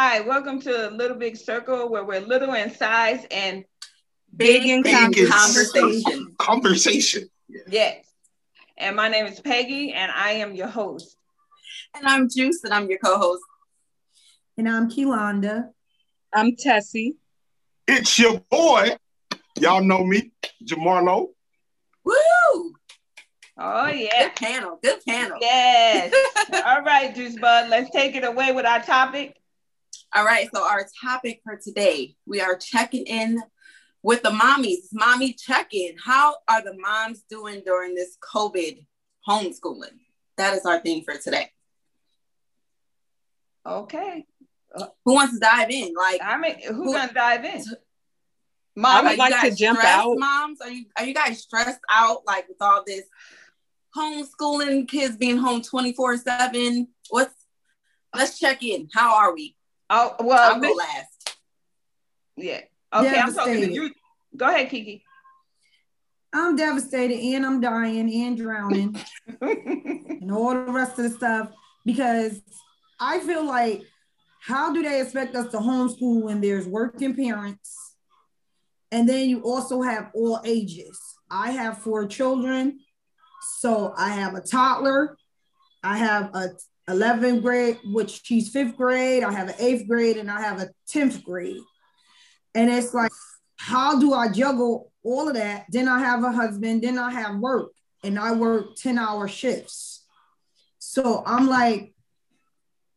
Hi, welcome to Little Big Circle, where we're little in size and big in conversation. Conversation. Yes. And my name is Peggy, and I am your host. And I'm Juice, and I'm your co-host. And I'm Kelonda. I'm Tessie. It's your boy. Y'all know me, Jamarlo. Woo! Oh, yeah. Good panel. Yes. All right, Juice Bud, let's take it away with our topic. All right, so our topic for today, we are checking in with the mommies. Mommy check-in. How are the moms doing during this COVID homeschooling? That is our theme for today. Okay. Who wants to dive in? Who's gonna dive in? Mom, I would like to jump out. Moms, are you guys stressed out like with all this homeschooling, kids being home 24/7? Let's check in. How are we? Oh, well, I'll go last. Yeah. Okay, I'm talking to you. Go ahead, Kiki. I'm devastated and I'm dying and drowning and all the rest of the stuff because I feel like, how do they expect us to homeschool when there's working parents? And then you also have all ages. I have 4 children. So I have a toddler. I have a 11th grade, which she's 5th grade. I have an 8th grade and I have a 10th grade. And it's like, how do I juggle all of that? Then I have a husband, then I have work, and I work 10-hour shifts. So I'm like,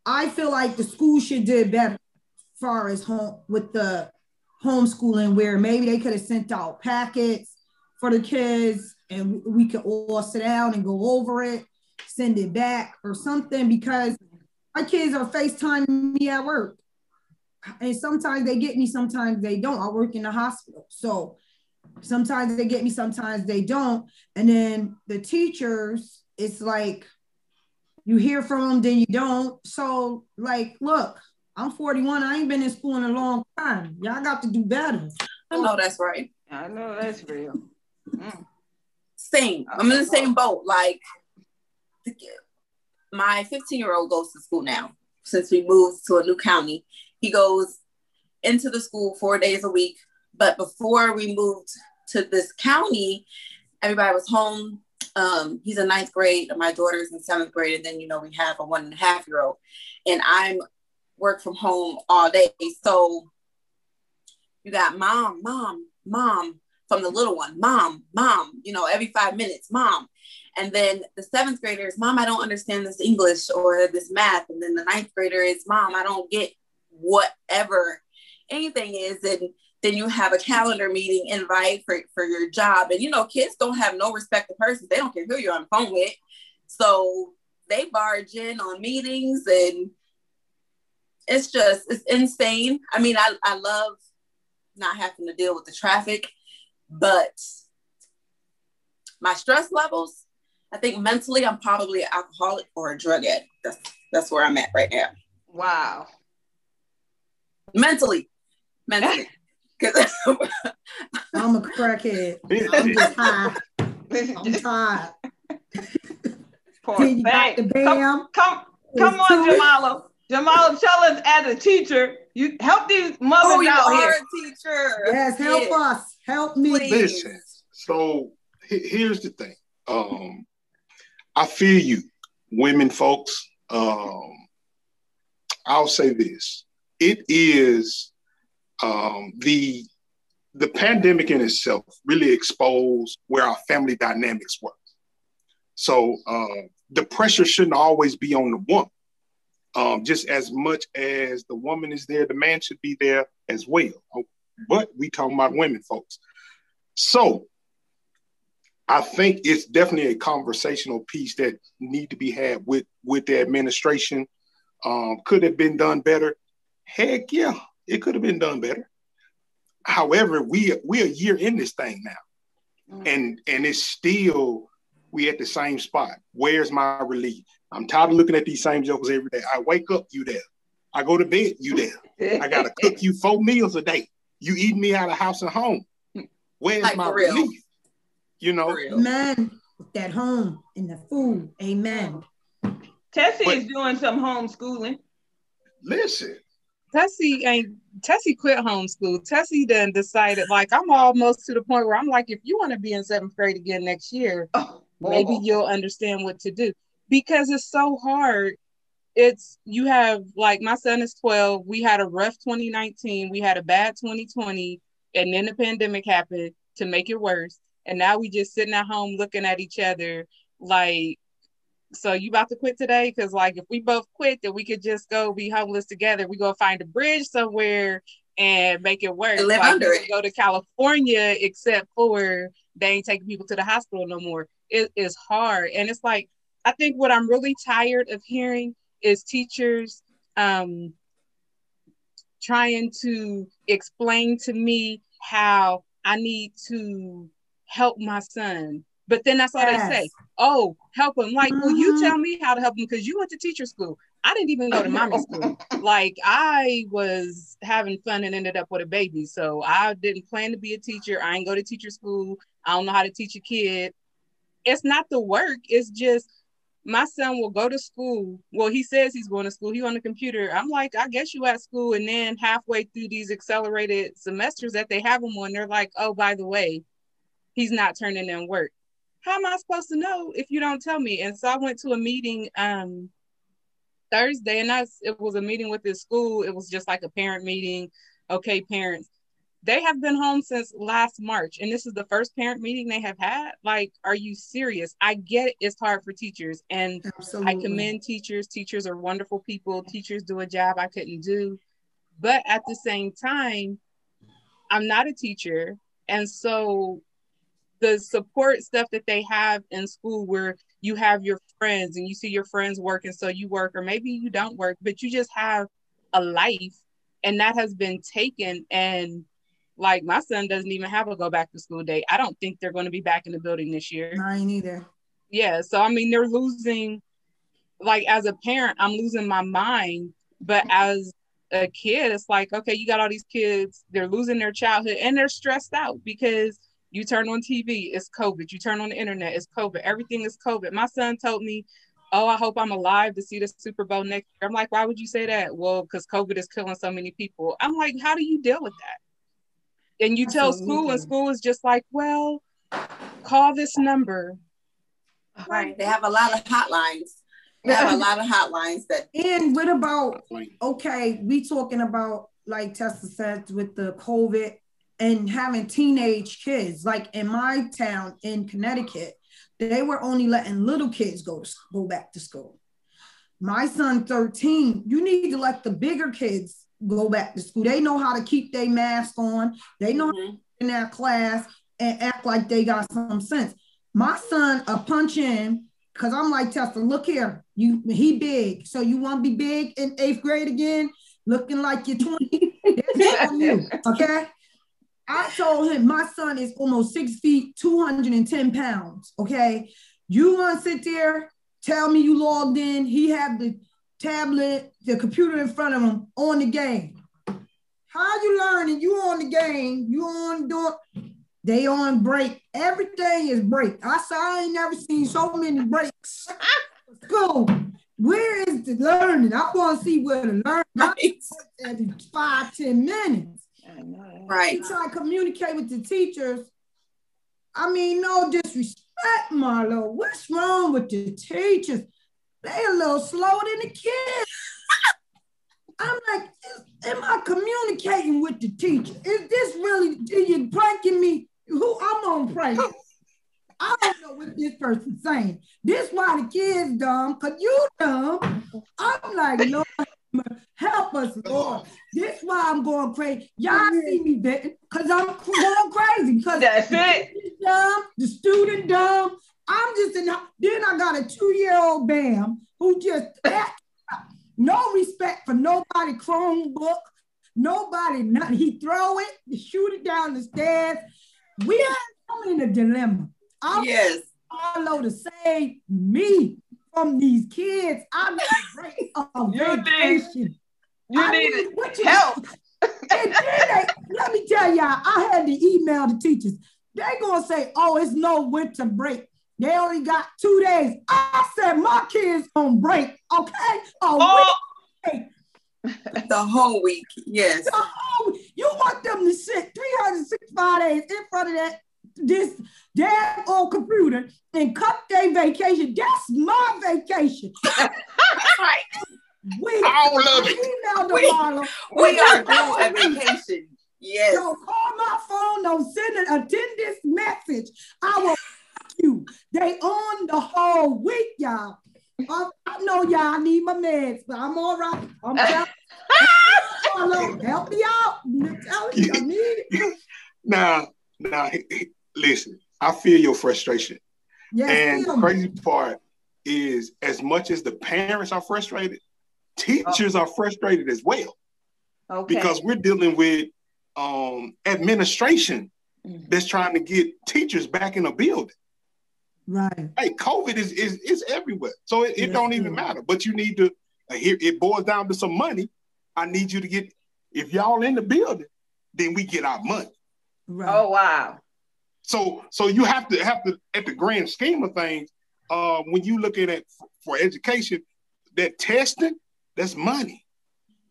I feel like the school should do better as far as home with the homeschooling, where maybe they could have sent out packets for the kids and we could all sit down and go over it, send it back or something, because my kids are FaceTiming me at work. And sometimes they get me, sometimes they don't. I work in the hospital. So sometimes they get me, sometimes they don't. And then the teachers, it's like, you hear from them, then you don't. So like, look, I'm 41. I ain't been in school in a long time. Y'all got to do better. I know that's right. I know that's real. Same. I'm in the same boat. Like, my 15-year-old goes to school now. Since we moved to a new county, he goes into the school 4 days a week. But before we moved to this county, everybody was home. He's in 9th grade, and my daughter's in 7th grade. And then, we have a 1.5-year-old. And I'm work from home all day. So you got mom from the little one, mom, every 5 minutes, mom. And then the 7th grader is, mom, I don't understand this English or this math. And then the 9th grader is, mom, I don't get whatever anything is. And then you have a calendar meeting invite for your job. And, kids don't have no respect to persons. They don't care who you're on the phone with. So they barge in on meetings, and it's insane. I mean, I love not having to deal with the traffic, but my stress levels, I think mentally I'm probably an alcoholic or a drug addict. That's where I'm at right now. Wow. Mentally. I'm a crackhead. I'm just high. I'm tired. Poor thing. Come on, Jamala. Jamala, tell us as a teacher, you help these mothers out here. A teacher. Yes, help us. Help me. Please. Listen, so here's the thing. I feel you, women folks. I'll say this. It is the pandemic in itself really exposed where our family dynamics work. So the pressure shouldn't always be on the woman. Just as much as the woman is there, the man should be there as well. But we talking about women, folks. So I think it's definitely a conversational piece that need to be had with the administration. Could have been done better? Heck yeah, it could have been done better. However, we're a year in this thing now, and it's still we at the same spot. Where's my relief? I'm tired of looking at these same jokers every day. I wake up, you there. I go to bed, you there. I gotta cook you 4 meals a day. You eat me out of house and home. Where's my relief? Amen. That home and the food. Amen. Tessie is doing some homeschooling. Listen, Tessie quit homeschool. Tessie then decided, like, I'm almost to the point where I'm like, if you want to be in 7th grade again next year, maybe you'll understand what to do, because it's so hard. You have, like, my son is 12. We had a rough 2019. We had a bad 2020. And then the pandemic happened to make it worse. And now we just sitting at home looking at each other like, so you about to quit today? Because, like, if we both quit, then we could just go be homeless together. We go find a bridge somewhere and make it work. Live like, under it. Go to California, except for they ain't taking people to the hospital no more. It is hard. And it's like, I think what I'm really tired of hearing is teachers trying to explain to me how I need to help my son. But then that's all they say. Oh, help him. Like, well, you tell me how to help him, because you went to teacher school. I didn't even go to mommy school. Like, I was having fun and ended up with a baby. So I didn't plan to be a teacher. I ain't go to teacher school. I don't know how to teach a kid. It's not the work. It's just, my son will go to school. Well, he says he's going to school. He on the computer. I'm like, I guess you at school. And then halfway through these accelerated semesters that they have him on, they're like, oh, by the way, he's not turning in work. How am I supposed to know if you don't tell me? And so I went to a meeting Thursday, and it was a meeting with this school. It was just like a parent meeting. Okay, parents. They have been home since last March, and this is the first parent meeting they have had. Like, are you serious? I get it's hard for teachers, and absolutely. I commend teachers. Teachers are wonderful people. Teachers do a job I couldn't do. But at the same time, I'm not a teacher. And so the support stuff that they have in school, where you have your friends and you see your friends working, so you work, or maybe you don't work, but you just have a life, and that has been taken. And like, my son doesn't even have a go back to school date. I don't think they're going to be back in the building this year. Mine either. Yeah. So, I mean, they're losing, like, as a parent, I'm losing my mind. But as a kid, it's like, okay, you got all these kids, they're losing their childhood, and they're stressed out because you turn on TV, it's COVID. You turn on the internet, it's COVID. Everything is COVID. My son told me, oh, I hope I'm alive to see the Super Bowl next year. I'm like, why would you say that? Well, because COVID is killing so many people. I'm like, how do you deal with that? And you tell school, and school is just like, well, call this number. Right. They have a lot of hotlines. They have a lot of hotlines that. And what about, okay, we talking about, like Tessa said, with the COVID and having teenage kids. Like in my town in Connecticut, they were only letting little kids go back to school. My son, 13, you need to let the bigger kids go back to school. They know how to keep their mask on. They know how to in their class and act like they got some sense. My son, a punch in, because I'm like, Tessa, look here, he big. So you want to be big in 8th grade again, looking like you're 20? That's on you, okay? I told him my son is almost 6 feet, 210 pounds, okay? You want to sit there, tell me you logged in, he had the tablet, the computer in front of him on the game. How you learning? You on the game, you on doing, they on break. Everything is break. I ain't never seen so many breaks. School, where is the learning? I want to see where the learning is every 5-10 minutes. Right. You try to communicate with the teachers. I mean, no disrespect, Marlo. What's wrong with the teachers? They a little slower than the kids. I'm like, am I communicating with the teacher? Is this really, are you pranking me? Who I'm on prank? I don't know what this person's saying. This why the kids dumb, because you dumb. I'm like, Lord, help us, Lord. This why I'm going crazy. Y'all see me because I'm going crazy. Because that's it. Dumb, the student dumb. I'm just in. Then I got a 2-year-old Bam who just no respect for nobody Chromebook. Nobody, nothing. He throw it, shoot it down the stairs. We are in a dilemma. I want Marlo to save me from these kids. I need a break of vacation. You need help. And then let me tell y'all, I had to email the teachers. They're going to say, oh, it's no winter break. They only got 2 days. I said, my kids on break, okay? Oh. Break. The whole week, yes. You want them to sit 365 days in front of this damn old computer and cut their vacation. That's my vacation. Right. I love it. We are due a vacation. Yes. Don't call my phone. Don't send an attendance message. I will you. They on the whole week, y'all. I know y'all need my meds, but I'm all right. I'm help me out. I need it. Now, listen, I feel your frustration. Yes, and the crazy part is, as much as the parents are frustrated, teachers are frustrated as well. Okay. Because we're dealing with administration that's trying to get teachers back in the building. Right. Hey, COVID is everywhere. So it don't even matter. But you need to, here it boils down to some money. I need you to get, if y'all in the building, then we get our money. Right. Oh, wow. So you have to, at the grand scheme of things, when you look at it for education, that testing, that's money.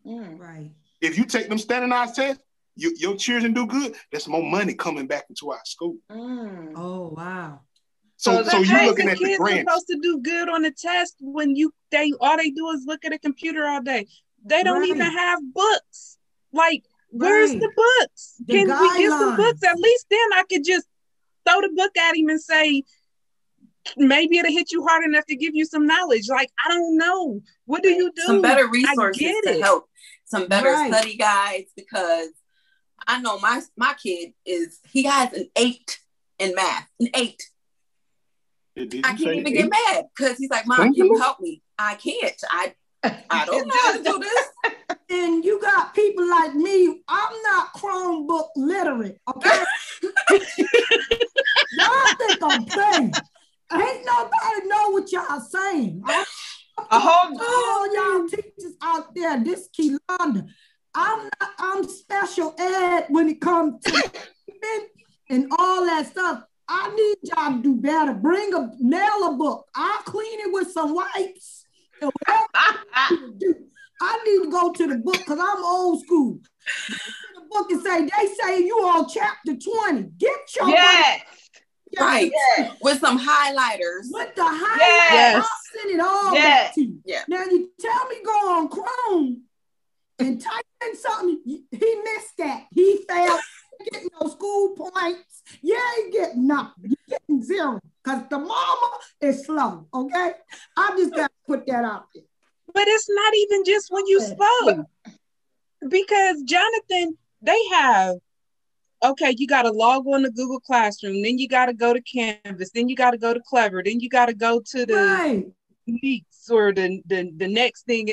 Right. If you take them standardized tests, your children do good, there's more money coming back into our school. Oh, wow. So you're looking at the grants. Kids supposed to do good on the test when all they do is look at a computer all day. They don't even have books. Like, where's the books? Can we get some books? At least then I could just throw the book at him and say, maybe it'll hit you hard enough to give you some knowledge. Like, I don't know. What do you do? Some better resources to help. Some better study guides, because I know my kid he has an 8 in math. An 8. I can't even get mad because he's like, Mom, can you help me? I can't. I don't know how to do this. And you got people like me. I'm not Chromebook literate, okay? Y'all think I'm playing. Ain't nobody know what y'all saying. All y'all teachers out there, this Keelanda. I'm special ed when it comes to and all that stuff. I need y'all to do better. Nail a book. I'll clean it with some wipes. I need to go to the book because I'm old school. Go to the book and they say you on chapter 20. Get your book. Right. Yes. With some highlighters. With the highlighters. I'll send it all back to you. Yeah. Now you tell me go on Chrome and type in something. He missed that. He failed. Getting no school points. You ain't getting nothing. You're getting 0 because the mama is slow. Okay, I just got to put that out there. But it's not even just when you slow, because Jonathan, they have. Okay, you got to log on to Google Classroom, then you got to go to Canvas, then you got to go to Clever, then you got to go to the Meets or the next thing.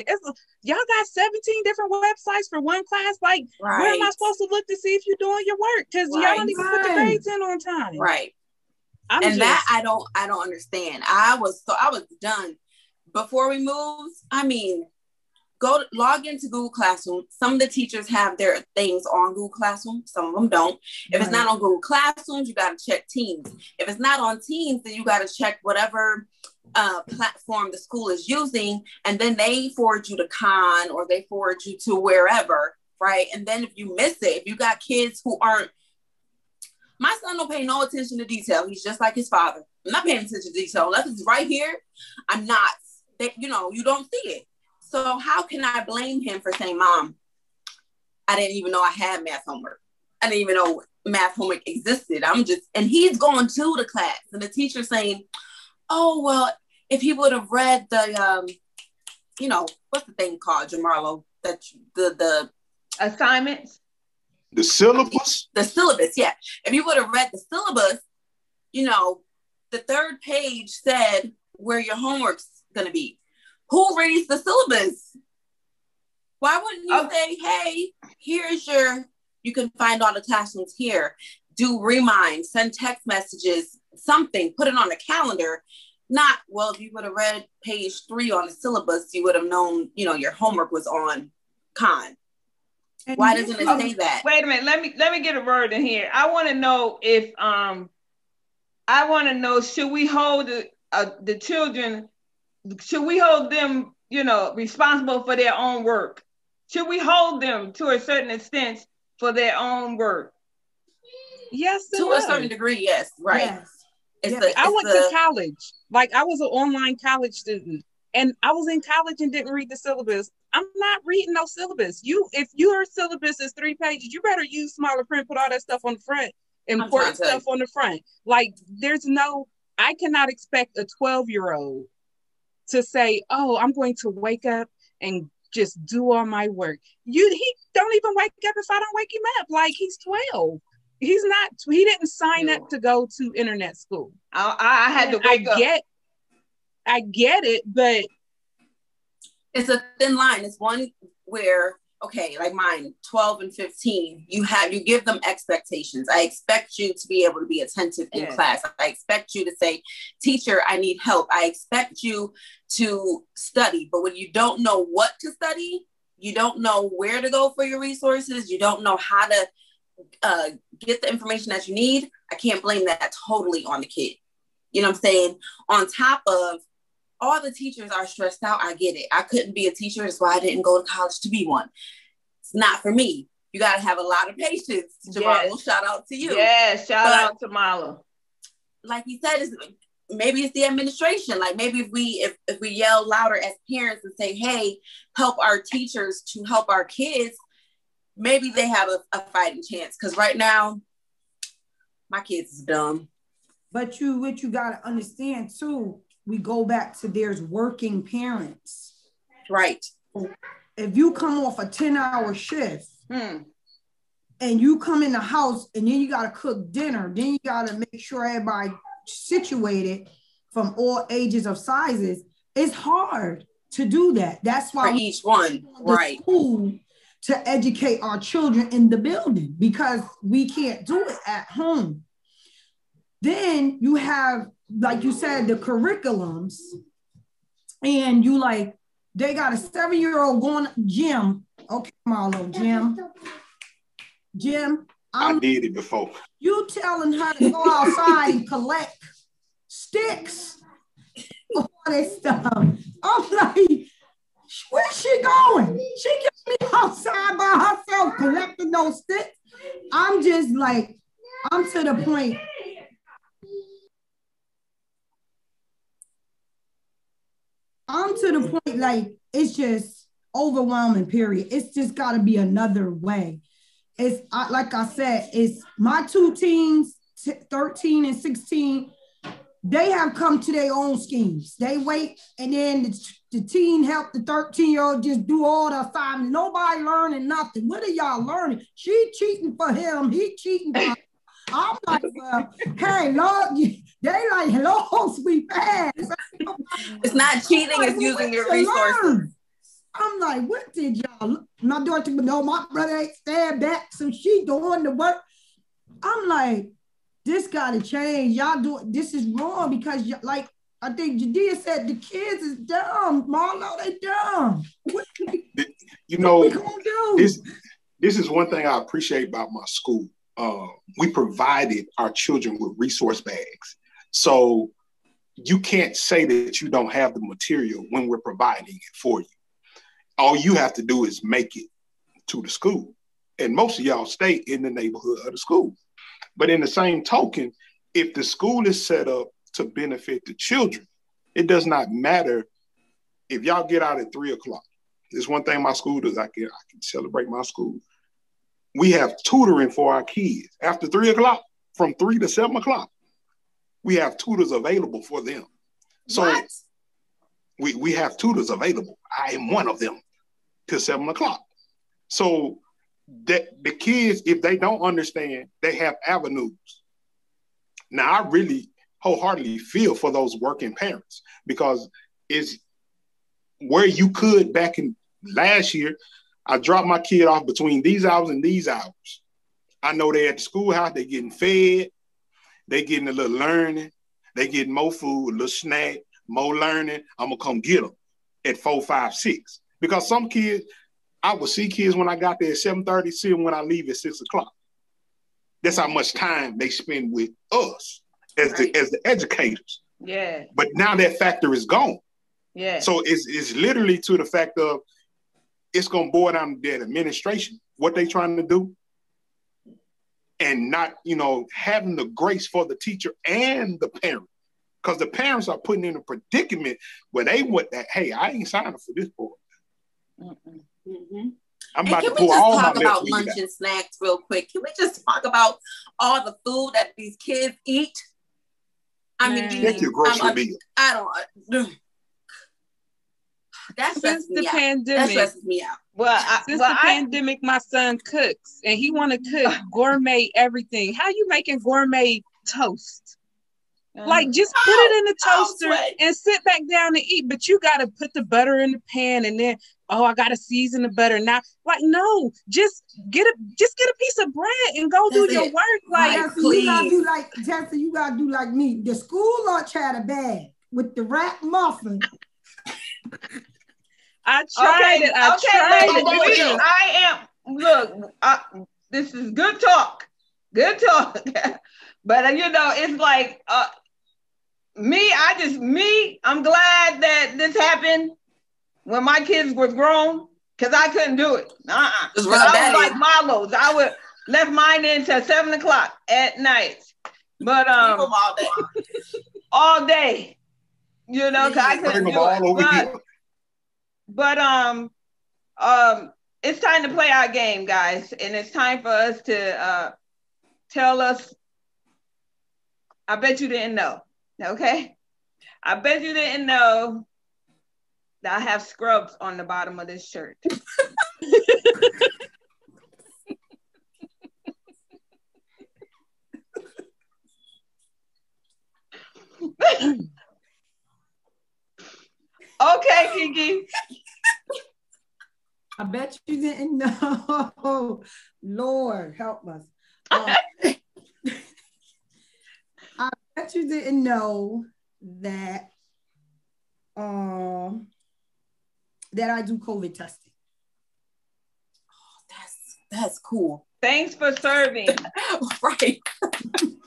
Y'all got 17 different websites for one class. Like, where am I supposed to look to see if you're doing your work? Because y'all don't even put the grades in on time. Right. That I don't understand. I was done before we moved. I mean, log into Google Classroom. Some of the teachers have their things on Google Classroom. Some of them don't. If it's not on Google Classrooms, you got to check Teams. If it's not on Teams, then you got to check whatever platform the school is using, and then they forward you to Khan or they forward you to wherever, right? And then if you miss it, if you got kids who aren't, my son don't pay no attention to detail. He's just like his father. I'm not paying attention to detail unless it's right here. I'm not. You don't see it. So how can I blame him for saying, Mom, I didn't even know I had math homework. I didn't even know math homework existed. And he's going to the class and the teacher's saying, oh, well, if he would have read the, what's the thing called, Jamarlo? The assignments? The syllabus? The syllabus, yeah. If you would have read the syllabus, the 3rd page said where your homework's going to be. Who reads the syllabus? Why wouldn't you say, hey, you can find all the classrooms here. Do reminds, send text messages, something, put it on the calendar. Not, well, if you would have read page 3 on the syllabus, you would have known, your homework was on Khan. Why doesn't it say that? Wait a minute. Let me get a word in here. I want to know should we hold the children, should we hold them, responsible for their own work? should we hold them to a certain extent for their own work? Yes, to a certain degree, yes, right. Yes. I went to college. Like, I was an online college student, and I was in college and didn't read the syllabus. I'm not reading no syllabus. If your syllabus is 3 pages, you better use smaller print, put all that stuff on the front, important stuff on the front. Like, I cannot expect a 12-year-old to say, oh, I'm going to wake up and just do all my work. He don't even wake up if I don't wake him up. Like, he's 12. He didn't sign up to go to internet school. I had to wake up. I get it, but it's a thin line. It's one where, okay, like mine, 12 and 15, you give them expectations. I expect you to be able to be attentive in class. I expect you to say, teacher, I need help. I expect you to study. But when you don't know what to study, you don't know where to go for your resources, you don't know how to get the information that you need, I can't blame that totally on the kid. You know what I'm saying? On top of all the teachers are stressed out, I get it. I couldn't be a teacher. That's why I didn't go to college to be one. It's not for me. You got to have a lot of patience. Jamala, shout out to you. Yes, shout out to Mala. Like you said, maybe it's the administration. Like, maybe if we yell louder as parents and say, hey, help our teachers to help our kids, maybe they have a fighting chance. Because right now, my kids is dumb. But what you got to understand too, we go back to there's working parents. Right. If you come off a 10-hour shift and you come in the house and then you got to cook dinner, then you got to make sure everybody situated from all ages of sizes, it's hard to do that. That's why for each one, right? School to educate our children in the building, because we can't do it at home. Then you have, like you said, the curriculums, and you they got a 7-year-old going gym. Okay, Marlo, Jim. I did it before. You telling her to go outside and collect sticks, all this stuff. I'm like, where's she going? She gets me outside by herself collecting those sticks. I'm just like, I'm to the point. Like, it's just overwhelming, period. It's just got to be another way. It's like I said, it's my two teens, 13 and 16, they have come to their own schemes. They wait, and then the teen help the 13-year-old just do all the assignments. Nobody learning nothing. What are y'all learning? She cheating for him. He cheating for her. I'm like, hey, Lord, they like, hello, sweet ass. It's not cheating, it's using your resources. I'm like, what did y'all? My daughter, no, my brother ain't stand back, so she doing the work. I'm like, this got to change. Y'all this is wrong, because like, I think Judea said the kids is dumb. Marlo, they dumb. What we gonna do? This is one thing I appreciate about my school. We provided our children with resource bags. So you can't say that you don't have the material when we're providing it for you. All you have to do is make it to the school. And most of y'all stay in the neighborhood of the school. But in the same token, if the school is set up to benefit the children, it does not matter if y'all get out at 3:00. There's one thing my school does. I can celebrate my school. We have tutoring for our kids after 3:00, from 3 to 7 o'clock. We have tutors available for them. So what? We have tutors available. I am one of them till 7 o'clock. So that the kids, if they don't understand, they have avenues. Now, I really wholeheartedly feel for those working parents, because it's where you could back in last year, I dropped my kid off between these hours and these hours. I know they're at the schoolhouse, they're getting fed, they're getting a little learning, they're getting more food, a little snack, more learning. I'm gonna come get them at 4, 5, 6. Because some kids, I would see kids when I got there at 7:30, see them when I leave at 6 o'clock. That's how much time they spend with us as the educators. Yeah. But now that factor is gone. Yeah. So it's literally to the fact of, it's going to boil down to their administration, what they trying to do, and not, having the grace for the teacher and the parent. Because the parents are putting in a predicament where they want that, hey, I ain't signing for this boy. Mm-hmm. I'm about to pour all my milk. Can we just talk about lunch and snacks real quick? Can we just talk about all the food that these kids eat? I mean, check your grocery bill. I don't. That stresses me out. That stresses me out. Since the pandemic, my son cooks, and he want to cook gourmet everything. How you making gourmet toast? Like, just put it in the toaster and sit back down and eat. But you got to put the butter in the pan, and then, I got to season the butter. Now, like, no, just get a piece of bread and go do your work. Like, please. Jesse, you got to do like me. The school lunch had a bag with the wrapped muffin. I tried it. This is good talk. Good talk. But, it's like, I'm glad that this happened when my kids were grown, because I couldn't do it. I was like Marlo's. I would left mine in till 7:00 at night. But all day, because I couldn't do it. But it's time to play our game, guys, and it's time for us to tell us. I bet you didn't know. Okay, I bet you didn't know that I have scrubs on the bottom of this shirt. Okay, Kiki. I bet you didn't know. Lord, help us. I bet you didn't know that that I do COVID testing. Oh, that's cool. Thanks for serving. Right.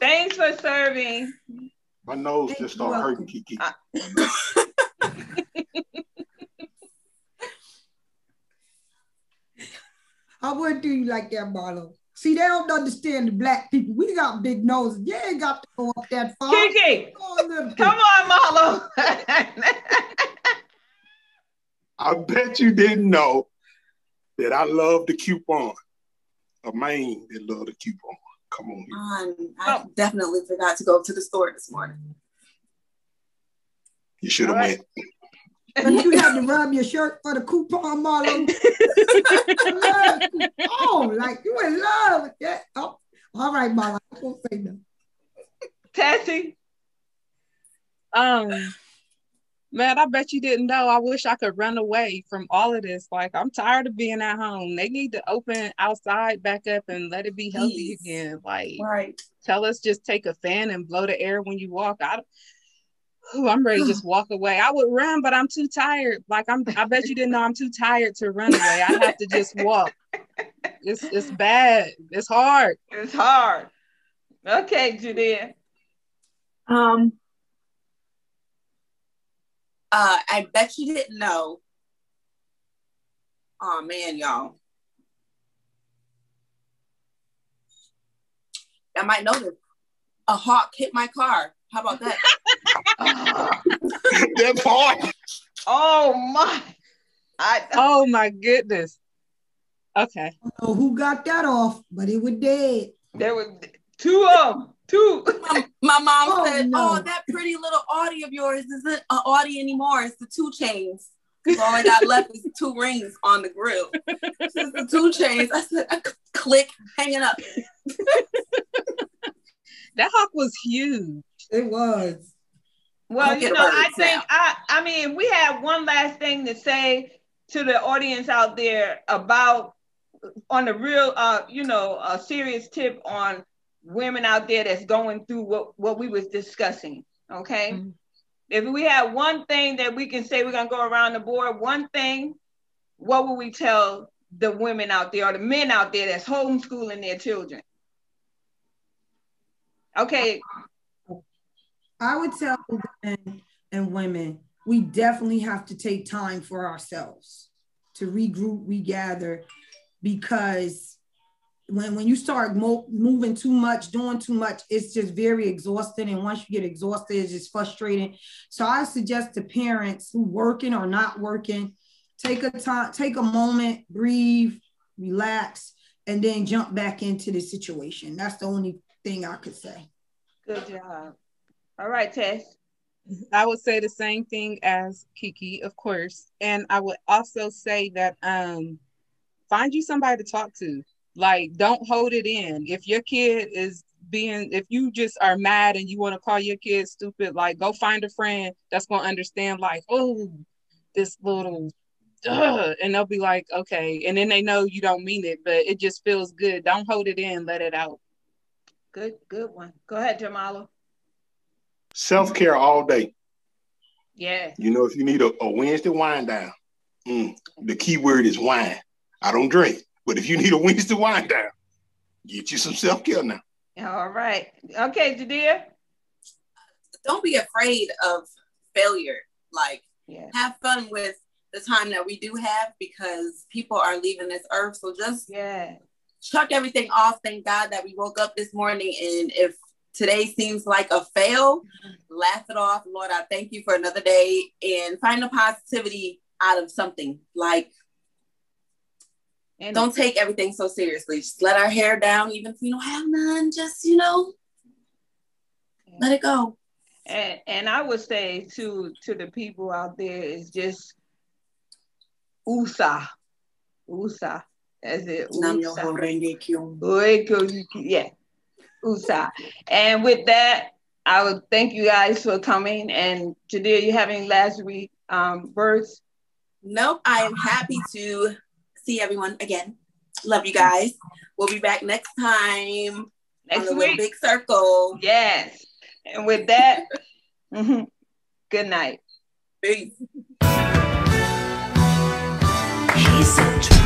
Thanks for serving. My nose just started hurting, Kiki. I wouldn't do you like that, Marlo. See, they don't understand the Black people. We got big noses. You ain't got to go up that far. Kiki, come on, Marlo. I bet you didn't know that I love the coupon. A man that love the coupon. Come on here. I definitely forgot to go to the store this morning. You should have went. But you had to rub your shirt for the coupon, Marlo. Like you in love with that. Oh, all right, Marlo. I won't say no. Tessie. Man, I bet you didn't know. I wish I could run away from all of this. Like, I'm tired of being at home. They need to open outside back up and let it be healthy again. Like, tell us just take a fan and blow the air when you walk. I'm ready to just walk away. I would run, but I'm too tired. Like, I bet you didn't know I'm too tired to run away. I have to just walk. It's bad. It's hard. It's hard. Okay, Judea. I bet you didn't know. Oh man, y'all. I might know this. A hawk hit my car. How about that? That's hard. Oh my. Oh my goodness. Okay. I don't know who got that off, but it was dead. There were two of them. Two. My mom said, "Oh, that pretty little Audi of yours isn't an Audi anymore. It's the 2 chains. Because all I got left is 2 rings on the grill. It's the 2 chains." I said, "Click, hanging up." That hawk was huge. It was. Well, I mean, we have one last thing to say to the audience out there about, on the real, a serious tip on women out there that's going through what we was discussing, okay? Mm-hmm. If we have one thing that we can say, we're going to go around the board, one thing, what would we tell the women out there or the men out there that's homeschooling their children? Okay. I would tell men and women, we definitely have to take time for ourselves to regroup, regather, because when you start moving too much, doing too much, it's just very exhausting. And once you get exhausted, it's just frustrating. So I suggest to parents who working or not working, take a moment, breathe, relax, and then jump back into the situation. That's the only thing I could say. Good job. All right, Tess. I would say the same thing as Kiki, of course. And I would also say that find you somebody to talk to. Like, don't hold it in. If your kid is if you just are mad and you want to call your kid stupid, like, go find a friend that's going to understand, like, oh, this little, and they'll be like, okay. And then they know you don't mean it, but it just feels good. Don't hold it in, let it out. Good one. Go ahead, Jamala. Self-care all day. Yeah. You know, if you need a Wednesday wind down, the key word is wine. I don't drink. But if you need a Wednesday wind down, get you some self-care now. All right. Okay, Jadea. Don't be afraid of failure. Like, have fun with the time that we do have, because people are leaving this earth. So just chuck everything off. Thank God that we woke up this morning. And if today seems like a fail, laugh it off. Lord, I thank you for another day, and find the positivity out of something. Like, and don't take everything so seriously. Just let our hair down, even if we don't have none. Just, let it go. And I would say to the people out there is just USA. That's it. Yeah. USA. And with that, I would thank you guys for coming. And Jadea, you have any last words? Nope. I am happy to see everyone again. Love you guys. We'll be back next time. Next week. Big circle. Yes. And with that, good night. Peace. He's so true.